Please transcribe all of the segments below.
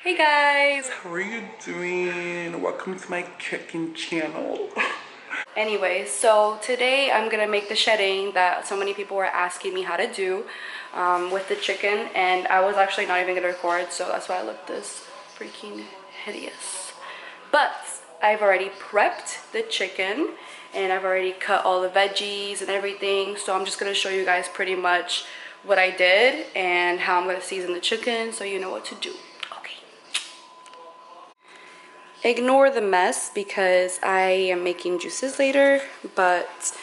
Hey guys, how are you doing? Welcome to my cooking channel. Anyway, so today I'm gonna make the Xerém that so many people were asking me how to do with the chicken, and I was actually not even gonna record, so that's why I look this freaking hideous. But I've already prepped the chicken and I've already cut all the veggies and everything, so I'm just gonna show you guys pretty much what I did and how I'm gonna season the chicken so you know what to do. Ignore the mess because I am making juices later, but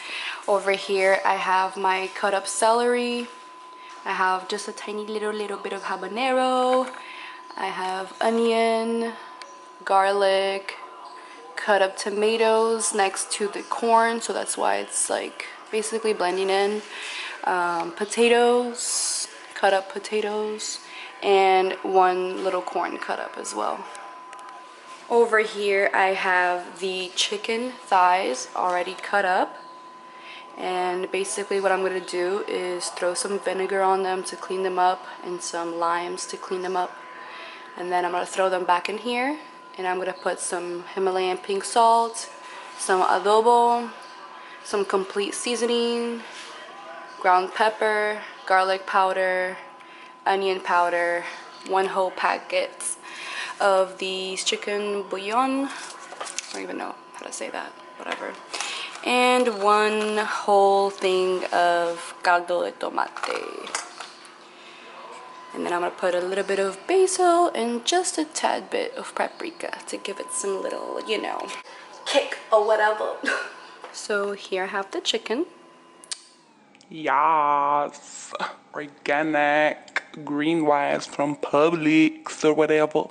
over here I have my cut up celery. I have just a tiny little bit of habanero. I have onion, garlic, cut up tomatoes next to the corn, so that's why it's like basically blending in. Potatoes, cut up potatoes, and one little corn cut up as well. Over here I have the chicken thighs already cut up, and basically what I'm going to do is throw some vinegar on them to clean them up and some limes to clean them up, and then I'm going to throw them back in here, and I'm going to put some Himalayan pink salt, some adobo, some complete seasoning, ground pepper, garlic powder, onion powder, one whole packet of these chicken bouillon, I don't even know how to say that, whatever, and one whole thing of caldo de tomate. And then I'm gonna put a little bit of basil and just a tad bit of paprika to give it some little, you know, kick or whatever. So here I have the chicken. Yes, organic, green wise from Publix or whatever.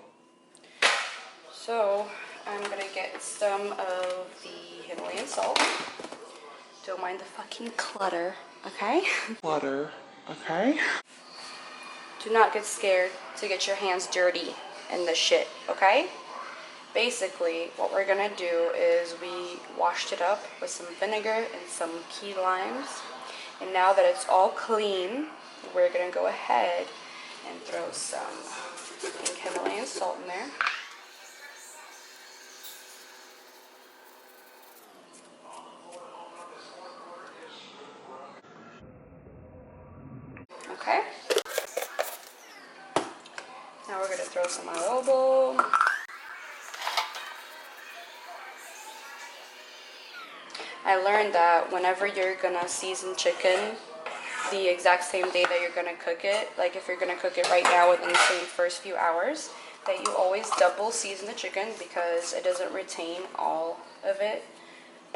So I'm gonna get some of the Himalayan salt. Don't mind the fucking clutter, okay? Clutter, okay? Do not get scared to get your hands dirty in this shit, okay? Basically, what we're gonna do is we washed it up with some vinegar and some key limes. And now that it's all clean, we're gonna go ahead and throw some pink Himalayan salt in there. Okay. Now we're gonna throw some adobo. I learned that whenever you're gonna season chicken the exact same day that you're gonna cook it, like if you're gonna cook it right now within the same first few hours, that you always double season the chicken because it doesn't retain all of it.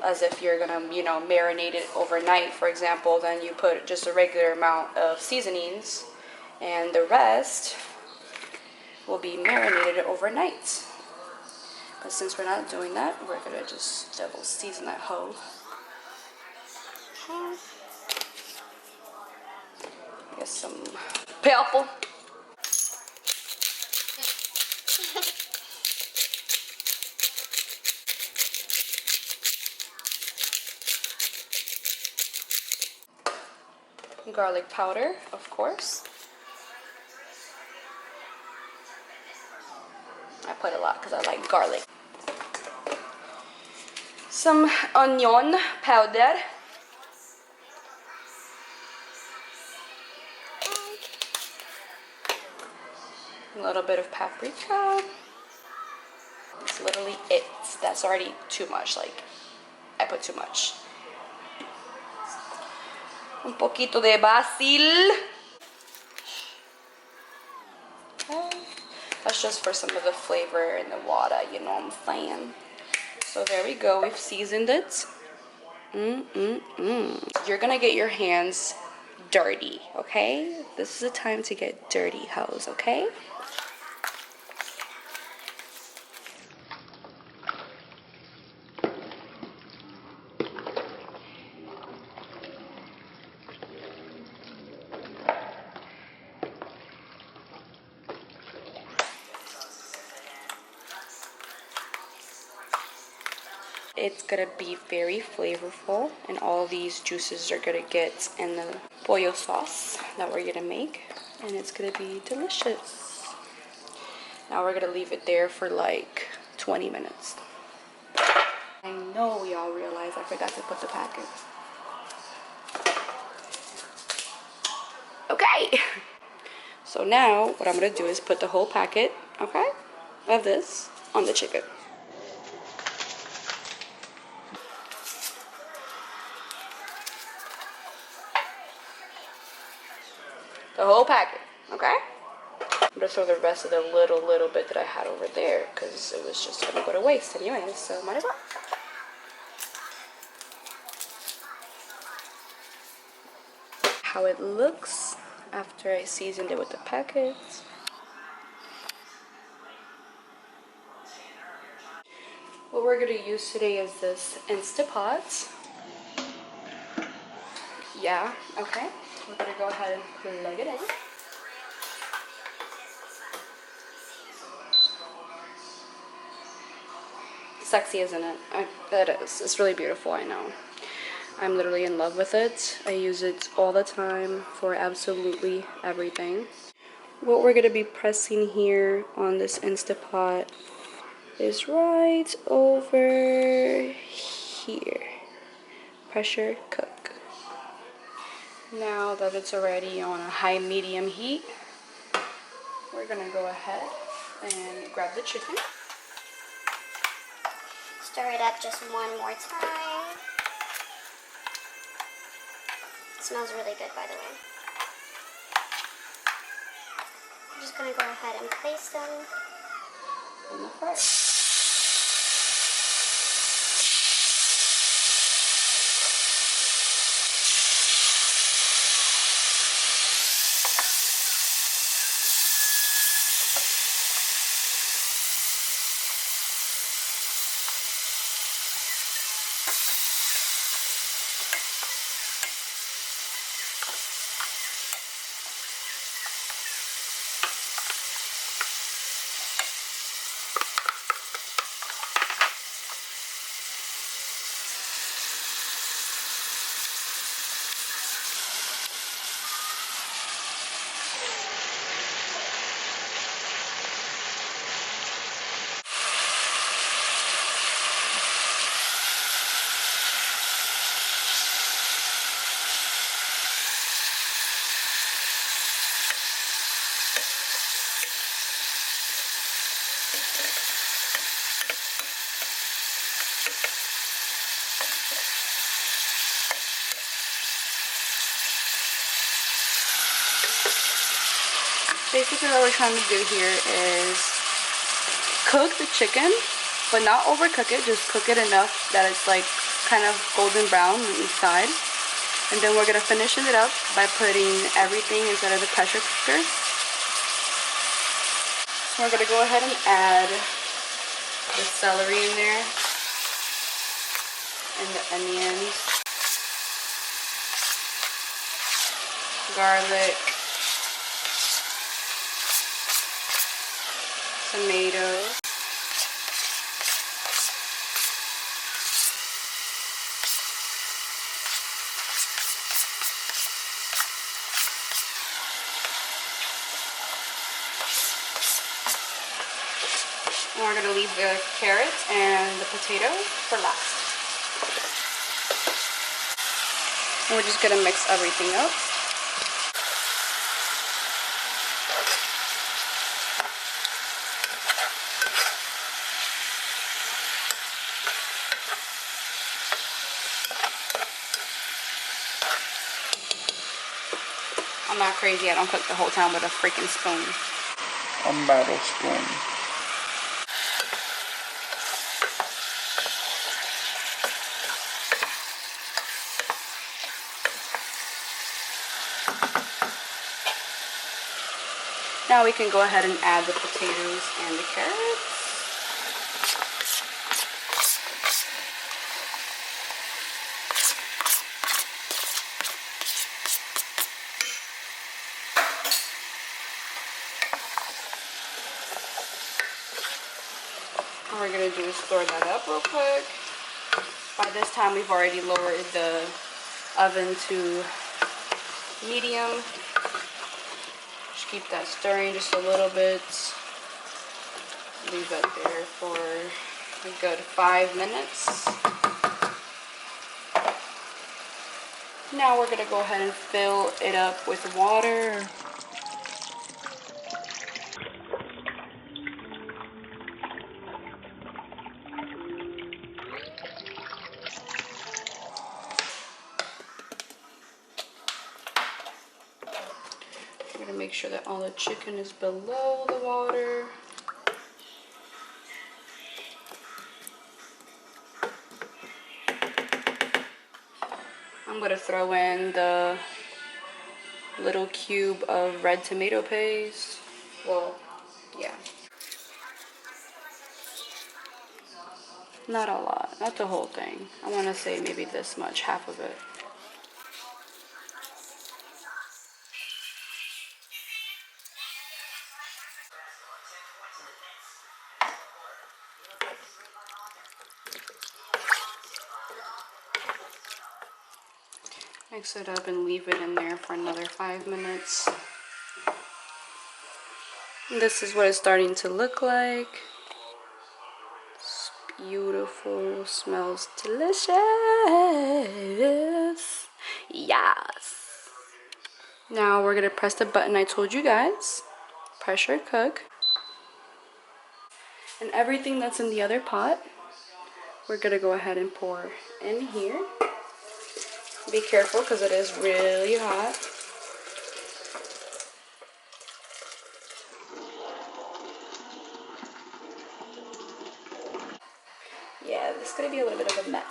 As if you're gonna, you know, marinate it overnight, for example, then you put just a regular amount of seasonings and the rest will be marinated overnight. But since we're not doing that, we're gonna just double season that hoe. Get some pepper. Garlic powder, of course. I put a lot because I like garlic. Some onion powder. A little bit of paprika. That's literally it. That's already too much. Like, I put too much. Un poquito de basil. Okay. That's just for some of the flavor in the water, you know what I'm saying? So there we go. We've seasoned it. You're gonna get your hands dirty, okay? This is the time to get dirty, hoes, okay? It's gonna be very flavorful, and all these juices are gonna get in the pollo sauce that we're gonna make, and it's gonna be delicious. Now we're gonna leave it there for like 20 minutes. I know y'all realize I forgot to put the packets. Okay. So now what I'm gonna do is put the whole packet, okay, of this on the chicken. The whole packet, okay? I'm gonna throw the rest of the little bit that I had over there because it was just gonna go to waste anyways, so might as well. How it looks after I seasoned it with the packets. What we're gonna use today is this Instapot. Yeah, okay. We're gonna go ahead and plug it in. Sexy, isn't it? It is. It's really beautiful, I know. I'm literally in love with it. I use it all the time for absolutely everything. What we're gonna be pressing here on this Instapot is right over here. Pressure cook. Now that it's already on a high medium heat, we're gonna go ahead and grab the chicken. Stir it up just one more time. It smells really good, by the way. I'm just gonna go ahead and place them On the fryer. Basically what we're trying to do here is cook the chicken, but not overcook it, just cook it enough that it's like kind of golden brown on each side. And then we're gonna finish it up by putting everything inside of the pressure cooker. So we're gonna go ahead and add the celery in there and the onions, garlic, tomatoes, and we're going to leave the carrots and the potatoes for last. And we're just going to mix everything up. I'm not crazy, I don't cook the whole time with a freaking spoon. A metal spoon. Now we can go ahead and add the potatoes and the carrots. What we're going to do is stir that up real quick. By this time we've already lowered the oven to medium. Just keep that stirring just a little bit. Leave that there for a good 5 minutes. Now we're gonna go ahead and fill it up with water. We're gonna make sure that all the chicken is below the water. I'm gonna throw in the little cube of red tomato paste. Well, yeah. Not a lot, not the whole thing. I want to say maybe this much, half of it. Mix it up and leave it in there for another 5 minutes. This is what it's starting to look like. It's beautiful, smells delicious. Yes. Now we're gonna press the button I told you guys. Pressure cook. And everything that's in the other pot, we're gonna go ahead and pour in here. Be careful because it is really hot. Yeah, this is gonna be a little bit of a mess.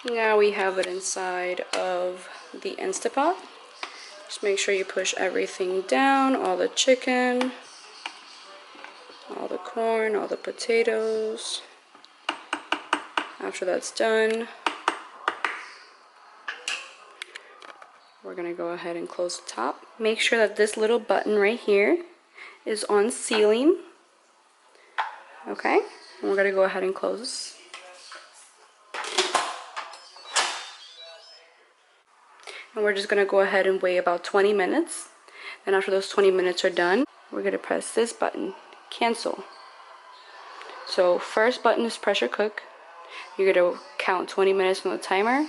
Now we have it inside of the Instapot. Just make sure you push everything down, all the chicken, all the corn, all the potatoes. After that's done, we're gonna go ahead and close the top. Make sure that this little button right here is on sealing. Okay, and we're gonna go ahead and close. And we're just gonna go ahead and wait about 20 minutes. And after those 20 minutes are done, we're gonna press this button, cancel. So first button is pressure cook. You're gonna count 20 minutes from the timer,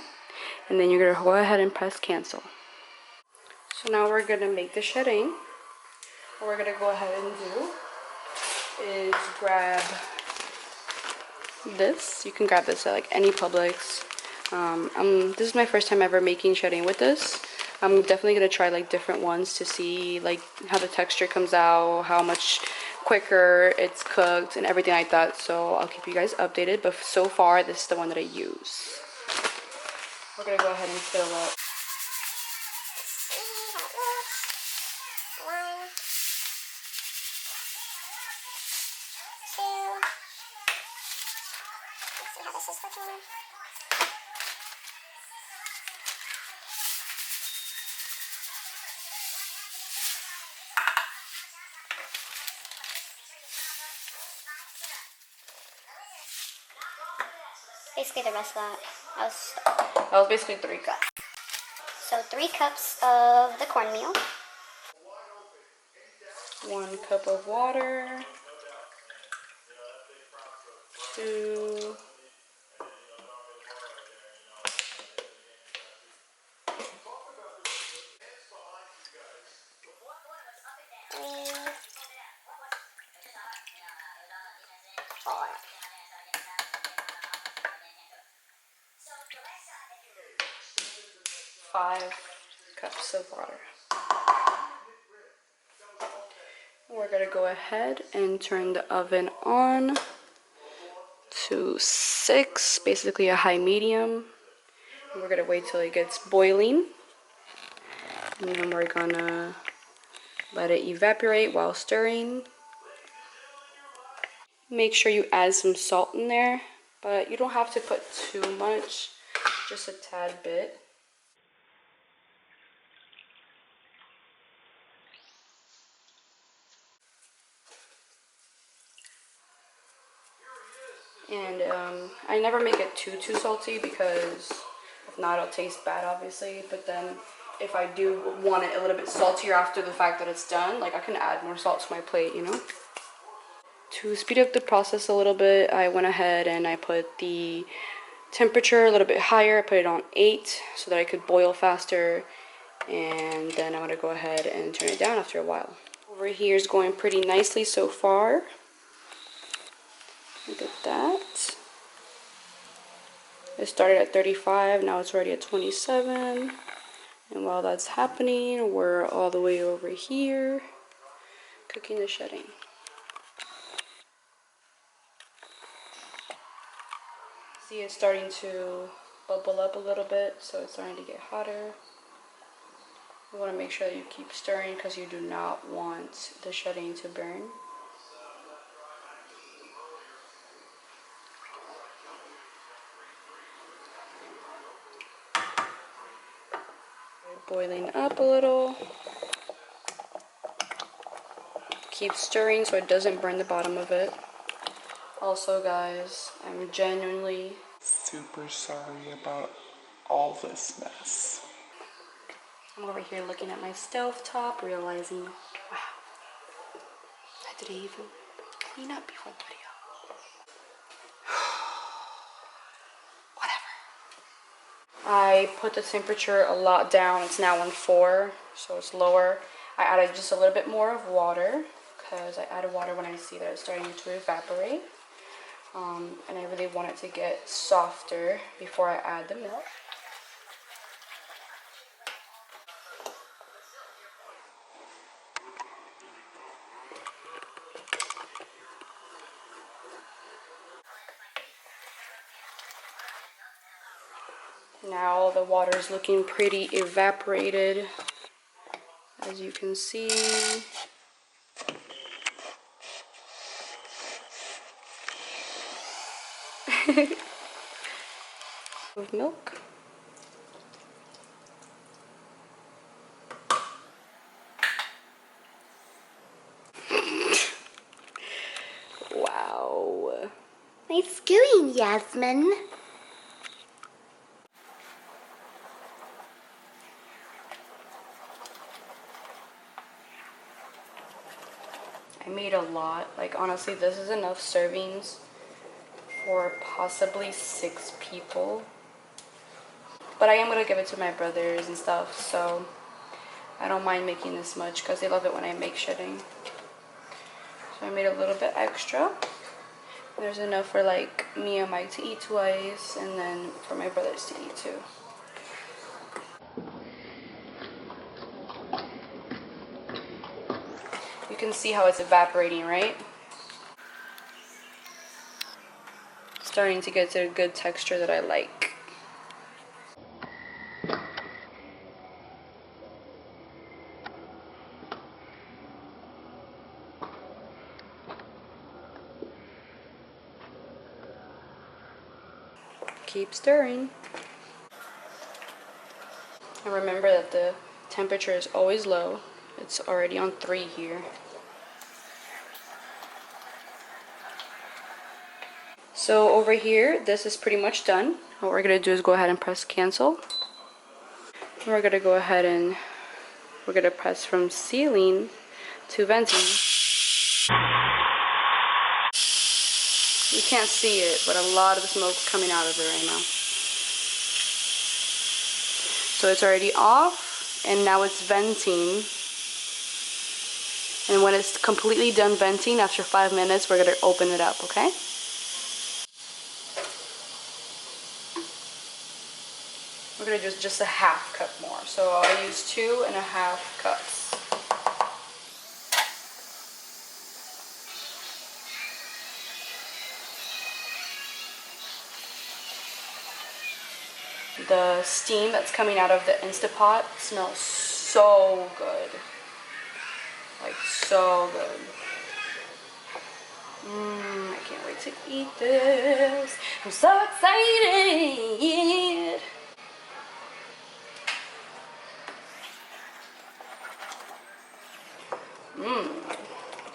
and then you're gonna go ahead and press cancel. So now we're gonna make the Xerém. What we're gonna go ahead and do is grab this. You can grab this at like any Publix. This is my first time ever making Xerém with this. I'm definitely gonna try like different ones to see like how the texture comes out, how much quicker it's cooked, and everything like that. So I'll keep you guys updated. But so far, this is the one that I use. We're gonna go ahead and fill up. See how this is looking. Basically the rest of that That was basically 3 cups. So 3 cups of the cornmeal. 1 cup of water. 2. 3, 4. 5 cups of water. We're gonna go ahead and turn the oven on to 6, basically a high medium. And we're gonna wait till it gets boiling, and then we're gonna let it evaporate while stirring. Make sure you add some salt in there, but you don't have to put too much, just a tad bit. And I never make it too salty because if not, it'll taste bad, obviously. But then if I do want it a little bit saltier after the fact that it's done, like I can add more salt to my plate, you know? To speed up the process a little bit, I went ahead and I put the temperature a little bit higher. I put it on 8 so that I could boil faster. And then I'm going to go ahead and turn it down after a while. Over here is going pretty nicely so far. Look at that. It started at 35, now it's already at 27. And while that's happening, we're all the way over here cooking the Xerém. See, it's starting to bubble up a little bit, so it's starting to get hotter. You want to make sure that you keep stirring because you do not want the Xerém to burn. Boiling up a little. Keep stirring so it doesn't burn the bottom of it. Also, guys, I'm genuinely super sorry about all this mess. I'm over here looking at my stove top, realizing, wow, I didn't even clean up before the video. Whatever. I put the temperature a lot down. It's now on 4, so it's lower. I added just a little bit more of water because I added water when I see that it's starting to evaporate. And I really want it to get softer before I add the milk. Now the water is looking pretty evaporated, as you can see. With milk. Wow. Nice going, Yasmin. I made a lot. Like, honestly, this is enough servings for possibly 6 people. But I am going to give it to my brothers and stuff, so I don't mind making this much because they love it when I make Xerém. So I made a little bit extra. There's enough for like me and Mike to eat twice, and then for my brothers to eat too. You can see how it's evaporating, right? Starting to get to a good texture that I like. Keep stirring. And remember that the temperature is always low. It's already on 3 here. So over here, this is pretty much done. What we're gonna do is go ahead and press cancel. We're gonna go ahead and we're gonna press from sealing to venting. You can't see it, but a lot of the smoke's coming out of it right now. So it's already off, and now it's venting. And when it's completely done venting, after 5 minutes, we're gonna open it up, okay? We're gonna do just a half cup more. So I use 2.5 cups. The steam that's coming out of the Instapot smells so good. Like, so good. I can't wait to eat this. I'm so excited.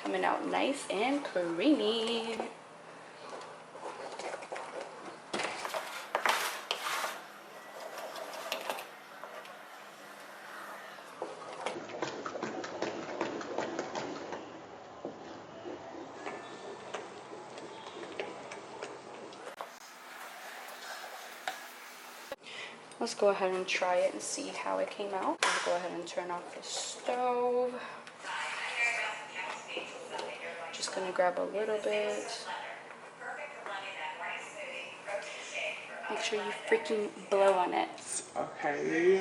Coming out nice and creamy. Let's go ahead and try it and see how it came out. I'll go ahead and turn off the stove. Just gonna grab a little bit. Make sure you freaking blow on it. Okay.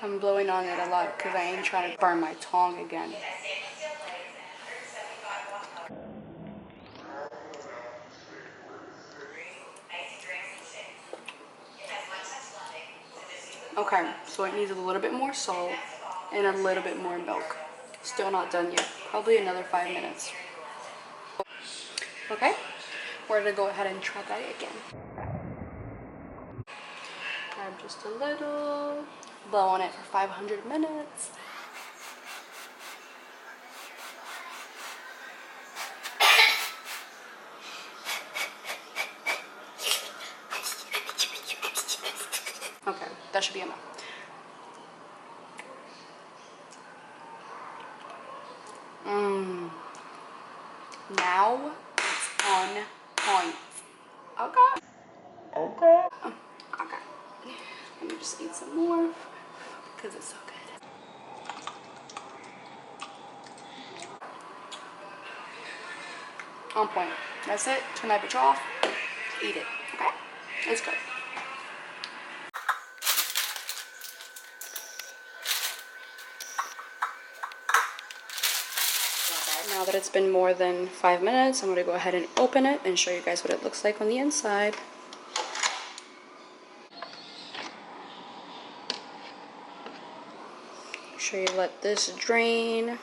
I'm blowing on it a lot because I ain't trying to burn my tongue again. Okay, so it needs a little bit more salt and a little bit more milk. Still not done yet. Probably another 5 minutes. Okay, we're gonna go ahead and try that again. Grab just a little, blow on it for 500 minutes. Okay, that should be enough. Now it's on point. Okay. Okay. Okay. Let me just eat some more because it's so good. On point. That's it. Turn that bitch off. Eat it. Okay? It's good. Now that it's been more than 5 minutes, I'm going to go ahead and open it and show you guys what it looks like on the inside. Make sure you let this drain.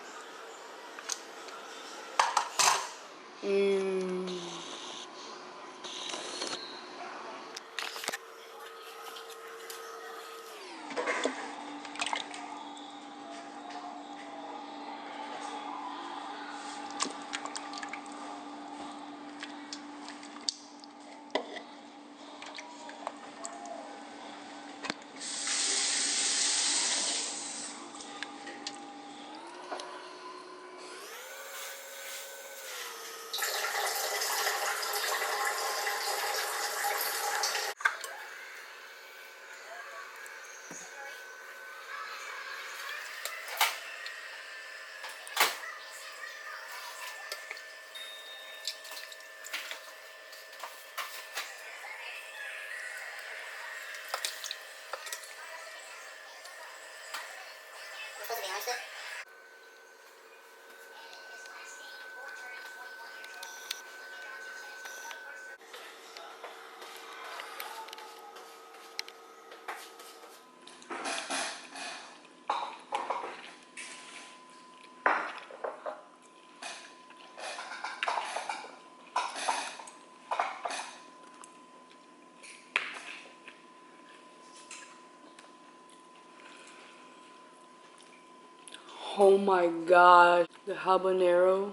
Oh my god, the habanero.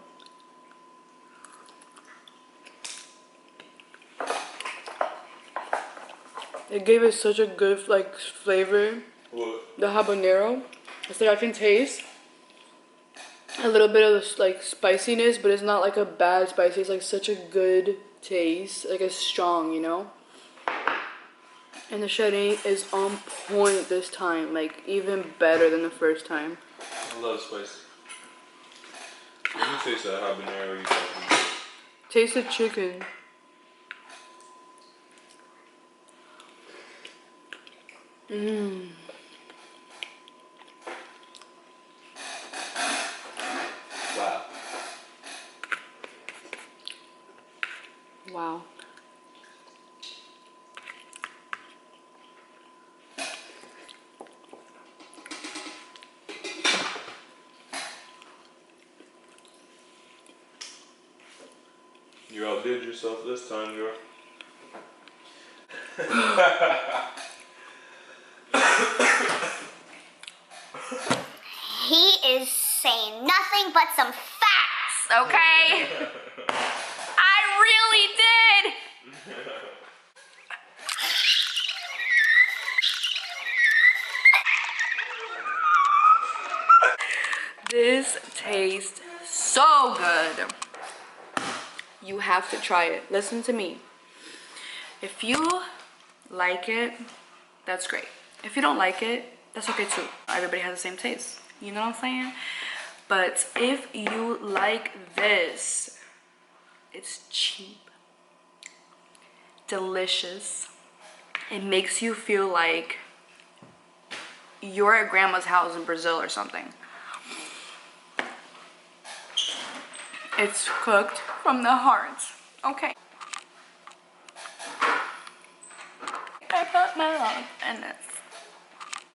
It gave it such a good like flavor. What? The habanero. It's like I can taste a little bit of like spiciness, but it's not like a bad spicy. It's like such a good taste. Like it's strong, you know? And the Xerém is on point this time. Like even better than the first time. I love spicy. Let me taste that habanero you talking about. Taste the chicken. Wow. Wow. You outdid yourself this time, girl. He is saying nothing but some facts, okay? I really did! so good. You have to try it. Listen to me. If you like it, that's great. If you don't like it, that's okay too. Everybody has the same taste. You know what I'm saying? But if you like this, it's cheap, delicious. It makes you feel like you're at grandma's house in Brazil or something. It's cooked from the heart. Okay. I put my love in this.